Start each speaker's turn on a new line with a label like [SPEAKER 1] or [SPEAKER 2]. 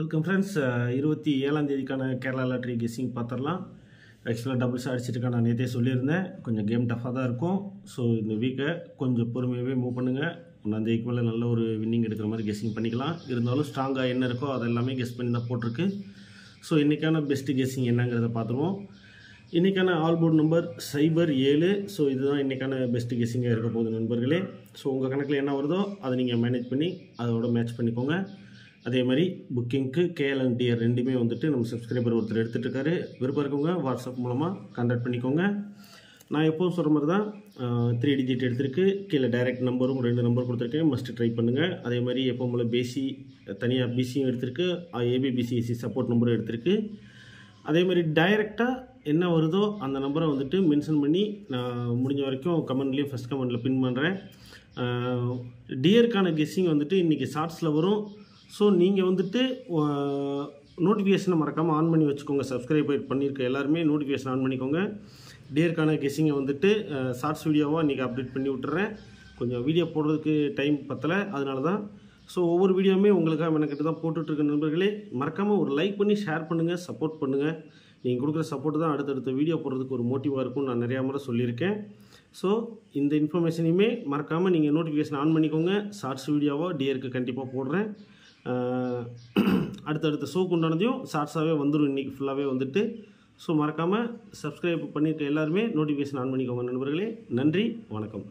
[SPEAKER 1] Welcome friends. 27ஆம் தேதிக்கான Kerala lottery guessing பார்த்துடலாம். ஆக்சுவலாக டபுள்ஸ் அடிச்சிருக்கேன், நான் நேற்றே சொல்லியிருந்தேன். கொஞ்சம் கேம் டஃப்பாக தான் இருக்கும். ஸோ இந்த வீக்கை கொஞ்சம் பொறுமையாகவே மூவ் பண்ணுங்கள். 1ஆம் தேதிக்கு மேலே நல்ல ஒரு வின்னிங் எடுக்கிற மாதிரி கெஸ்ஸிங் பண்ணிக்கலாம். இருந்தாலும் ஸ்ட்ராங்காக என்ன இருக்கோ அதெல்லாமே கெஸ் பண்ணி தான் போட்டிருக்கு. ஸோ இன்றைக்கான பெஸ்ட்டு கெஸ்ஸிங் என்னங்கிறத பார்த்துருவோம். இன்றைக்கான ஆல் போர்ட் நம்பர் 07. ஸோ இதுதான் இன்றைக்கான பெஸ்ட்டு கெஸ்ஸிங்காக இருக்க போகுது நண்பர்களே. ஸோ உங்கள் கணக்கில் என்ன வருதோ அதை நீங்கள் மேனேஜ் பண்ணி அதோட மேட்ச் பண்ணிக்கோங்க. அதே மாதிரி புக்கிங்க்கு கேஎல் டிஆர் ரெண்டுமே வந்துட்டு நம்ம சப்ஸ்கிரைபர் ஒருத்தர் எடுத்துகிட்டு இருக்காரு. விருப்பம் இருக்கவங்க வாட்ஸ்அப் மூலமாக கான்டாக்ட் பண்ணிக்கோங்க. நான் எப்போவும் சொல்கிற மாதிரி தான் 3 டிஜிட் எடுத்திருக்கு. கீழே டைரக்ட் நம்பரும் 2 நம்பர் கொடுத்துருக்கேன். மஸ்ட்டு ட்ரை பண்ணுங்கள். அதே மாதிரி எப்போ போல் பிசி தனியாக பிசியும் எடுத்திருக்கு, ஏபிபிசிஎஸ்சி சப்போர்ட் நம்பரும் எடுத்திருக்கு. அதே மாதிரி டைரெக்டாக என்ன வருதோ அந்த நம்பரை வந்துட்டு மென்ஷன் பண்ணி நான் முடிஞ்ச வரைக்கும் கமெண்ட்லேயும் ஃபஸ்ட் கமெண்ட்டில் பின் பண்ணுறேன். டியருக்கான கெஸ்ஸிங் வந்துட்டு இன்றைக்கி ஷார்ட்ஸில் வரும். ஸோ நீங்கள் வந்துட்டு நோட்டிஃபிகேஷனை மறக்காமல் ஆன் பண்ணி வச்சுக்கோங்க. சப்ஸ்கிரைப் பண்ணியிருக்க எல்லாருமே நோட்டிஃபிகேஷன் ஆன் பண்ணிக்கோங்க. டியருக்கான கெஸ்ஸிங்கை வந்துட்டு ஷார்ட்ஸ் வீடியோவாக இன்றைக்கி அப்டேட் பண்ணி விட்டுறேன். கொஞ்சம் வீடியோ போடுறதுக்கு டைம் பத்தலை, அதனால தான். ஸோ ஒவ்வொரு வீடியோவுமே உங்களுக்காக மெனக்கிட்டு தான் போட்டுட்ருக்க நண்பர்களே. மறக்காமல் ஒரு லைக் பண்ணி ஷேர் பண்ணுங்கள், சப்போர்ட் பண்ணுங்கள். நீங்கள் கொடுக்குற சப்போர்ட் தான் அடுத்தடுத்த வீடியோ போடுறதுக்கு ஒரு மோட்டிவாக இருக்கும். நான் நிறையா முறை சொல்லியிருக்கேன். ஸோ இந்த இன்ஃபர்மேஷனையுமே மறக்காமல் நீங்கள் நோட்டிஃபிகேஷன் ஆன் பண்ணிக்கோங்க. ஷார்ட்ஸ் வீடியோவாக டியருக்கு கண்டிப்பாக போடுறேன். அடுத்தடுத்த ஷோக்கு உண்டானதையும் ஷார்ட்ஸாகவே வந்துடும். இன்றைக்கி ஃபுல்லாகவே வந்துட்டு. ஸோ மறக்காமல் சப்ஸ்கிரைப் பண்ணியிருக்க எல்லாருமே நோட்டிஃபிகேஷன் ஆன் பண்ணிக்கோங்க நண்பர்களே. நன்றி, வணக்கம்.